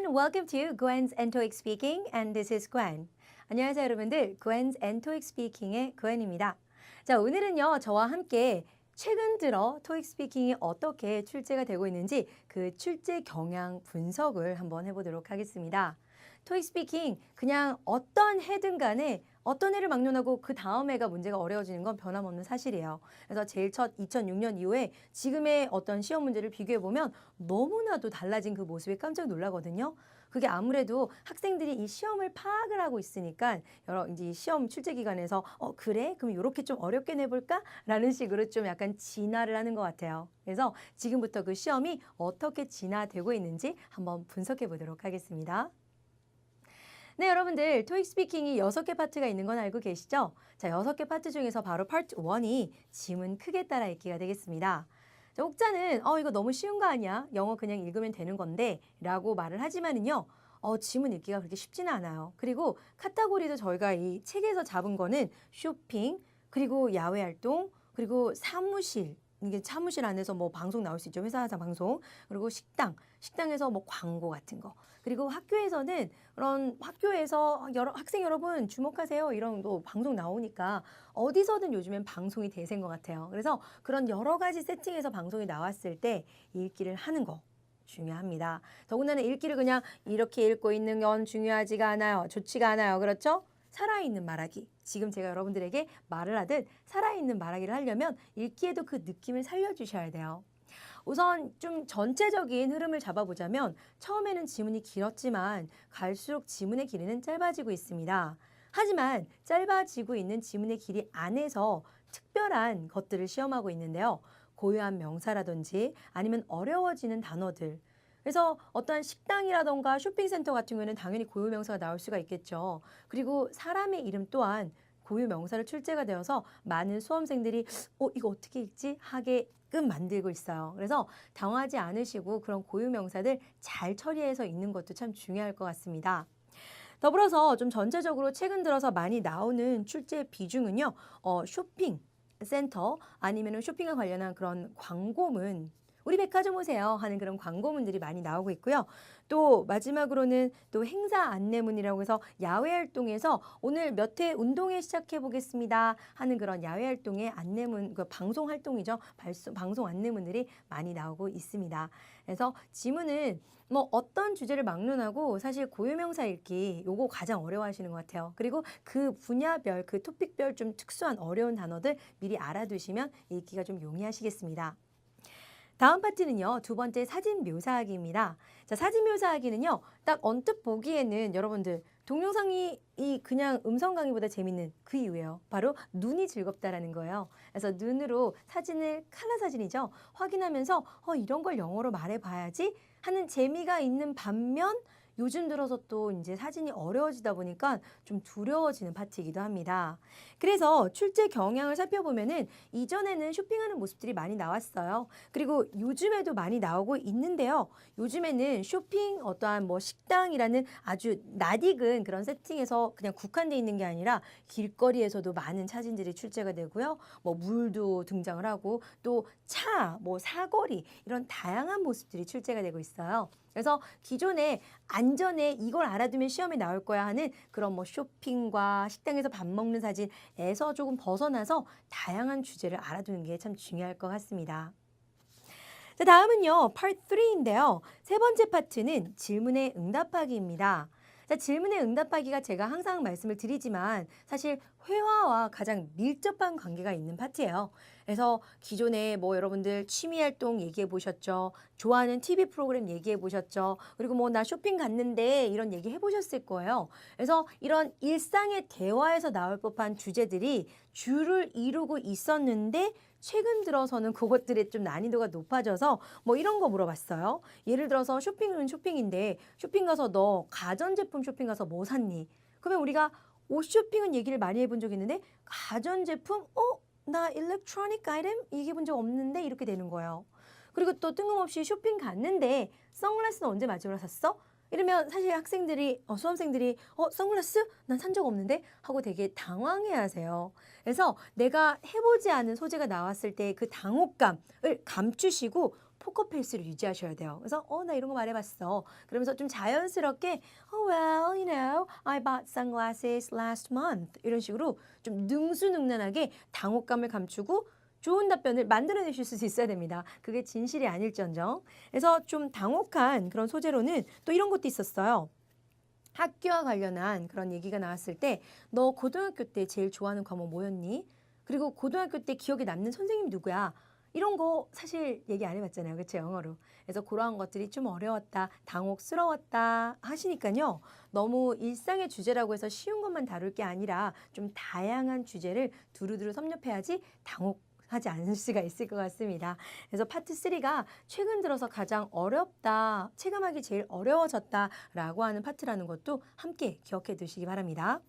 welcome to Gwen's and TOEIC Speaking, and this is Gwen. 안녕하세요, 여러분들. Gwen's and TOEIC Speaking의 Gwen입니다. 자, 오늘은요, 저와 함께 최근 들어 토익 스피킹이 어떻게 출제가 되고 있는지 그 출제 경향 분석을 한번 해보도록 하겠습니다. 토익 스피킹 그냥 어떤 해든 간에 어떤 해를 막론하고 그 다음 해가 문제가 어려워지는 건 변함없는 사실이에요. 그래서 제일 첫 2006년 이후에 지금의 어떤 시험 문제를 비교해보면 너무나도 달라진 그 모습에 깜짝 놀라거든요. 그게 아무래도 학생들이 이 시험을 파악을 하고 있으니까 여러 이제 시험 출제 기관에서 그래? 그럼 이렇게 좀 어렵게 내볼까? 라는 식으로 좀 약간 진화를 하는 것 같아요. 그래서 지금부터 그 시험이 어떻게 진화되고 있는지 한번 분석해 보도록 하겠습니다. 네, 여러분들 토익 스피킹이 6개 파트가 있는 건 알고 계시죠? 자, 6개 파트 중에서 바로 파트 1이 지문 크게 따라 읽기가 되겠습니다. 자, 혹자는 이거 너무 쉬운 거 아니야? 영어 그냥 읽으면 되는 건데 라고 말을 하지만은요. 지문 읽기가 그렇게 쉽지는 않아요. 그리고 카테고리도 저희가 이 책에서 잡은 거는 쇼핑, 그리고 야외 활동, 그리고 사무실, 이게 사무실 안에서 뭐 방송 나올 수 있죠. 회사에서 방송. 그리고 식당에서 뭐 광고 같은 거. 그리고 학교에서는 그런 학교에서 학생 여러분 주목하세요. 이런 또 방송 나오니까 어디서든 요즘엔 방송이 대세인 것 같아요. 그래서 그런 여러 가지 세팅에서 방송이 나왔을 때 읽기를 하는 거 중요합니다. 더군다나 읽기를 그냥 이렇게 읽고 있는 건 중요하지가 않아요. 좋지가 않아요. 그렇죠? 살아있는 말하기. 지금 제가 여러분들에게 말을 하듯 살아있는 말하기를 하려면 읽기에도 그 느낌을 살려주셔야 돼요. 우선 좀 전체적인 흐름을 잡아보자면 처음에는 지문이 길었지만 갈수록 지문의 길이는 짧아지고 있습니다. 하지만 짧아지고 있는 지문의 길이 안에서 특별한 것들을 시험하고 있는데요. 고유한 명사라든지 아니면 어려워지는 단어들. 그래서 어떤 식당이라던가 쇼핑센터 같은 경우에는 당연히 고유 명사가 나올 수가 있겠죠. 그리고 사람의 이름 또한 고유 명사를 출제가 되어서 많은 수험생들이 이거 어떻게 읽지? 하게끔 만들고 있어요. 그래서 당황하지 않으시고 그런 고유 명사들 잘 처리해서 읽는 것도 참 중요할 것 같습니다. 더불어서 좀 전체적으로 최근 들어서 많이 나오는 출제 비중은요. 쇼핑 센터 아니면 쇼핑과 관련한 그런 광고문 우리 백화점 오세요 하는 그런 광고문들이 많이 나오고 있고요. 또 마지막으로는 또 행사 안내문이라고 해서 야외 활동에서 오늘 몇 회 운동회 시작해 보겠습니다 하는 그런 야외 활동의 안내문, 그 방송 활동이죠. 방송 안내문들이 많이 나오고 있습니다. 그래서 지문은 뭐 어떤 주제를 막론하고 사실 고유명사 읽기 요거 가장 어려워하시는 것 같아요. 그리고 그 분야별, 그 토픽별 좀 특수한 어려운 단어들 미리 알아두시면 읽기가 좀 용이하시겠습니다. 다음 파트는요. 두 번째 사진 묘사하기입니다. 자, 사진 묘사하기는요. 딱 언뜻 보기에는 여러분들 동영상이 그냥 음성 강의보다 재밌는 그 이유예요. 바로 눈이 즐겁다라는 거예요. 그래서 눈으로 사진을 칼라 사진이죠. 확인하면서 이런 걸 영어로 말해봐야지 하는 재미가 있는 반면 요즘 들어서 또 이제 사진이 어려워지다 보니까 좀 두려워지는 파트이기도 합니다. 그래서 출제 경향을 살펴보면은 이전에는 쇼핑하는 모습들이 많이 나왔어요. 그리고 요즘에도 많이 나오고 있는데요. 요즘에는 쇼핑 어떠한 뭐 식당이라는 아주 낯익은 그런 세팅에서 그냥 국한돼 있는 게 아니라 길거리에서도 많은 사진들이 출제가 되고요. 뭐 물도 등장을 하고 또 차, 뭐 사거리 이런 다양한 모습들이 출제가 되고 있어요. 그래서 기존에 안전에 이걸 알아두면 시험에 나올 거야 하는 그런 뭐 쇼핑과 식당에서 밥 먹는 사진에서 조금 벗어나서 다양한 주제를 알아두는 게 참 중요할 것 같습니다. 자, 다음은요. Part 3인데요. 세 번째 파트는 질문에 응답하기입니다. 자, 질문에 응답하기가 제가 항상 말씀을 드리지만 사실 회화와 가장 밀접한 관계가 있는 파트예요. 그래서 기존에 뭐 여러분들 취미활동 얘기해 보셨죠. 좋아하는 TV 프로그램 얘기해 보셨죠. 그리고 뭐 나 쇼핑 갔는데 이런 얘기 해 보셨을 거예요. 그래서 이런 일상의 대화에서 나올 법한 주제들이 주를 이루고 있었는데 최근 들어서는 그것들의 좀 난이도가 높아져서 뭐 이런 거 물어봤어요. 예를 들어서 쇼핑은 쇼핑인데 쇼핑 가서 너 가전제품 쇼핑 가서 뭐 샀니? 그러면 우리가 옷 쇼핑은 얘기를 많이 해본 적 있는데 가전제품? 나 일렉트로닉 아이템 얘기해 본 적 없는데 이렇게 되는 거예요. 그리고 또 뜬금없이 쇼핑 갔는데 선글라스는 언제 마지막으로 샀어? 이러면 사실 학생들이, 수험생들이 선글라스? 난 산 적 없는데? 하고 되게 당황해 하세요. 그래서 내가 해보지 않은 소재가 나왔을 때 그 당혹감을 감추시고 포커페이스를 유지하셔야 돼요. 그래서 나 이런 거 말해봤어. 그러면서 좀 자연스럽게 well, you know, I bought sunglasses last month. 이런 식으로 좀 능수능란하게 당혹감을 감추고 좋은 답변을 만들어내실 수 있어야 됩니다. 그게 진실이 아닐지언정. 그래서 좀 당혹한 그런 소재로는 또 이런 것도 있었어요. 학교와 관련한 그런 얘기가 나왔을 때 너 고등학교 때 제일 좋아하는 과목 뭐였니? 그리고 고등학교 때 기억에 남는 선생님 누구야? 이런 거 사실 얘기 안 해봤잖아요. 그렇죠? 영어로. 그래서 그러한 것들이 좀 어려웠다, 당혹스러웠다 하시니까요. 너무 일상의 주제라고 해서 쉬운 것만 다룰 게 아니라 좀 다양한 주제를 두루두루 섭렵해야지 당혹하지 않을 수가 있을 것 같습니다. 그래서 파트 3가 최근 들어서 가장 어렵다, 체감하기 제일 어려워졌다라고 하는 파트라는 것도 함께 기억해 두시기 바랍니다.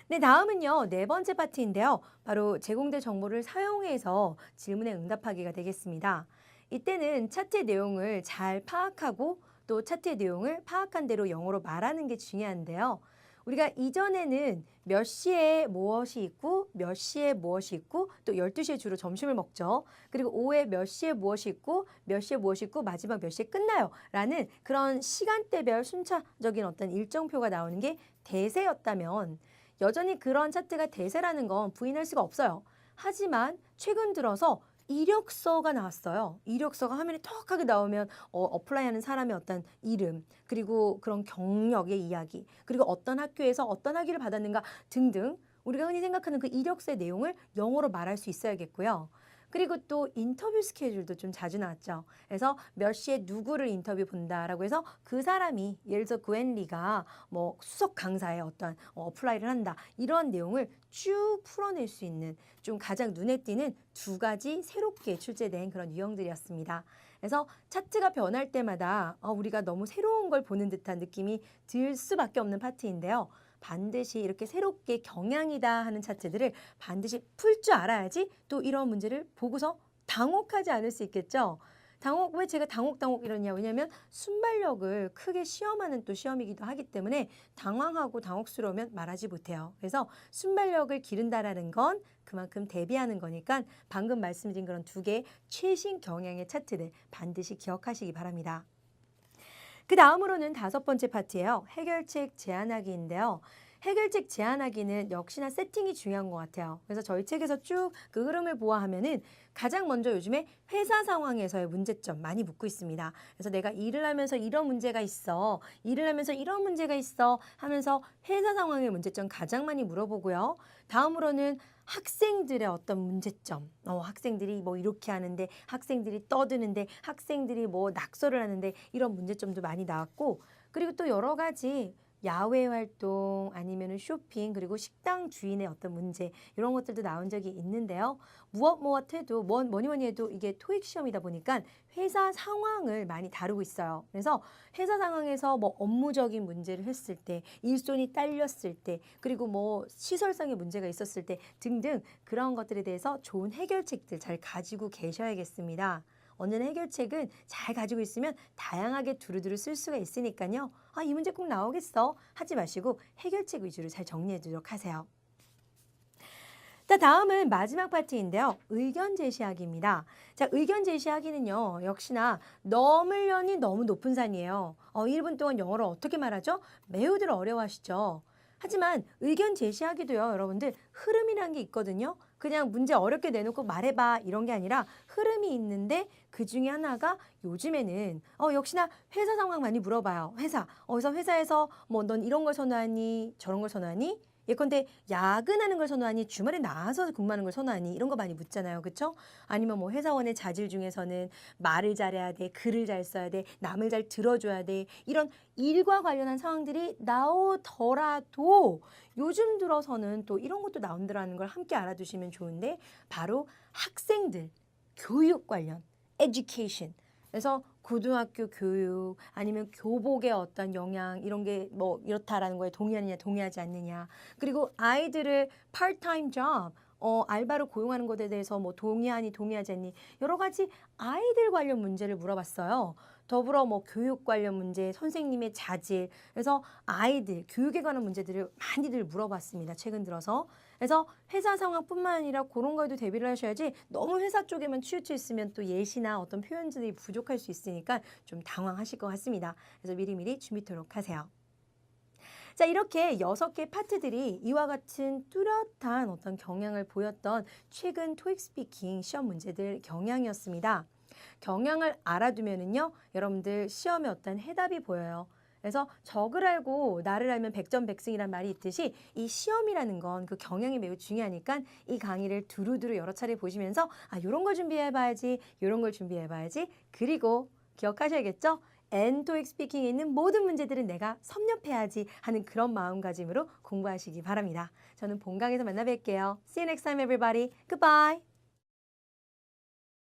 네, 다음은요. 4번째 파트인데요. 바로 제공된 정보를 사용해서 질문에 응답하기가 되겠습니다. 이때는 차트의 내용을 잘 파악하고 또 차트의 내용을 파악한 대로 영어로 말하는 게 중요한데요. 우리가 이전에는 몇 시에 무엇이 있고 몇 시에 무엇이 있고 또 12시에 주로 점심을 먹죠. 그리고 오후에 몇 시에 무엇이 있고 몇 시에 무엇이 있고 마지막 몇 시에 끝나요. 라는 그런 시간대별 순차적인 어떤 일정표가 나오는 게 대세였다면 여전히 그런 차트가 대세라는 건 부인할 수가 없어요. 하지만 최근 들어서 이력서가 나왔어요. 이력서가 화면에 톡하게 나오면 어플라이하는 사람의 어떤 이름, 그리고 그런 경력의 이야기, 그리고 어떤 학교에서 어떤 학위를 받았는가 등등 우리가 흔히 생각하는 그 이력서의 내용을 영어로 말할 수 있어야겠고요. 그리고 또 인터뷰 스케줄도 좀 자주 나왔죠. 그래서 몇 시에 누구를 인터뷰 본다라고 해서 그 사람이 예를 들어 구엔리가 뭐 수석 강사의 어떤 어플라이를 한다. 이런 내용을 쭉 풀어낼 수 있는 좀 가장 눈에 띄는 2가지 새롭게 출제된 그런 유형들이었습니다. 그래서 차트가 변할 때마다 우리가 너무 새로운 걸 보는 듯한 느낌이 들 수밖에 없는 파트인데요. 반드시 이렇게 새롭게 경향이다 하는 차트들을 반드시 풀 줄 알아야지 또 이런 문제를 보고서 당혹하지 않을 수 있겠죠. 왜 제가 당혹 이러냐? 왜냐하면 순발력을 크게 시험하는 또 시험이기도 하기 때문에 당황하고 당혹스러우면 말하지 못해요. 그래서 순발력을 기른다라는 건 그만큼 대비하는 거니까 방금 말씀드린 그런 2개 최신 경향의 차트들 반드시 기억하시기 바랍니다. 그 다음으로는 5번째 파트예요. 해결책 제안하기인데요. 해결책 제안하기는 역시나 세팅이 중요한 것 같아요. 그래서 저희 책에서 쭉 그 흐름을 보아하면은 가장 먼저 요즘에 회사 상황에서의 문제점 많이 묻고 있습니다. 그래서 내가 일을 하면서 이런 문제가 있어. 일을 하면서 이런 문제가 있어 하면서 회사 상황의 문제점 가장 많이 물어보고요. 다음으로는 학생들의 어떤 문제점, 학생들이 뭐 이렇게 하는데, 학생들이 떠드는데, 학생들이 뭐 낙서를 하는데 이런 문제점도 많이 나왔고, 그리고 또 여러 가지 야외 활동 아니면은 쇼핑 그리고 식당 주인의 어떤 문제 이런 것들도 나온 적이 있는데요. 무엇해도 뭐니 해도 이게 토익 시험이다 보니까 회사 상황을 많이 다루고 있어요. 그래서 회사 상황에서 뭐 업무적인 문제를 했을 때, 일손이 딸렸을 때, 그리고 뭐 시설상의 문제가 있었을 때 등등 그런 것들에 대해서 좋은 해결책들 잘 가지고 계셔야겠습니다. 언제나 해결책은 잘 가지고 있으면 다양하게 두루두루 쓸 수가 있으니까요. 이 문제 꼭 나오겠어 하지 마시고 해결책 위주로 잘 정리해 두도록 하세요. 자, 다음은 마지막 파트인데요. 의견 제시하기입니다. 자, 의견 제시하기는요. 역시나 넘으려니 너무 높은 산이에요. 1분 동안 영어를 어떻게 말하죠? 매우들 어려워하시죠. 하지만 의견 제시하기도요. 여러분들 흐름이라는 게 있거든요. 그냥 문제 어렵게 내놓고 말해봐 이런 게 아니라 흐름이 있는데 그 중에 하나가 요즘에는 역시나 회사 상황 많이 물어봐요. 그래서 회사에서 뭐 넌 이런 걸 선호하니 저런 걸 선호하니? 예컨대 야근하는 걸 선호하니 주말에 나와서 근무하는 걸 선호하니 이런 거 많이 묻잖아요. 그렇죠? 아니면 뭐 회사원의 자질 중에서는 말을 잘해야 돼, 글을 잘 써야 돼, 남을 잘 들어줘야 돼 이런 일과 관련한 상황들이 나오더라도 요즘 들어서는 또 이런 것도 나온다는 걸 함께 알아두시면 좋은데 바로 학생들 교육 관련 education 그래서 고등학교 교육 아니면 교복의 어떤 영향 이런 게 뭐 이렇다라는 거에 동의하느냐 동의하지 않느냐 그리고 아이들을 part-time job 알바로 고용하는 것에 대해서 뭐 동의하니 동의하지 않니 여러 가지 아이들 관련 문제를 물어봤어요. 더불어 뭐 교육 관련 문제, 선생님의 자질 그래서 아이들 교육에 관한 문제들을 많이들 물어봤습니다. 최근 들어서 그래서 회사 상황뿐만 아니라 그런 거에도 대비를 하셔야지 너무 회사 쪽에만 치우쳐 있으면 또 예시나 어떤 표현들이 부족할 수 있으니까 좀 당황하실 것 같습니다. 그래서 미리미리 준비토록 하세요. 자, 이렇게 6개 파트들이 이와 같은 뚜렷한 어떤 경향을 보였던 최근 토익 스피킹 시험 문제들 경향이었습니다. 경향을 알아두면은요, 여러분들 시험에 어떤 해답이 보여요. 그래서 적을 알고 나를 알면 백전백승이란 말이 있듯이 이 시험이라는 건 그 경향이 매우 중요하니까 이 강의를 두루두루 여러 차례 보시면서 이런 걸 준비해봐야지, 이런 걸 준비해봐야지. 그리고 기억하셔야겠죠? 엔토익 스피킹에 있는 모든 문제들은 내가 섭렵해야지 하는 그런 마음가짐으로 공부하시기 바랍니다. 저는 본강에서 만나 뵐게요. See you next time, everybody. Goodbye.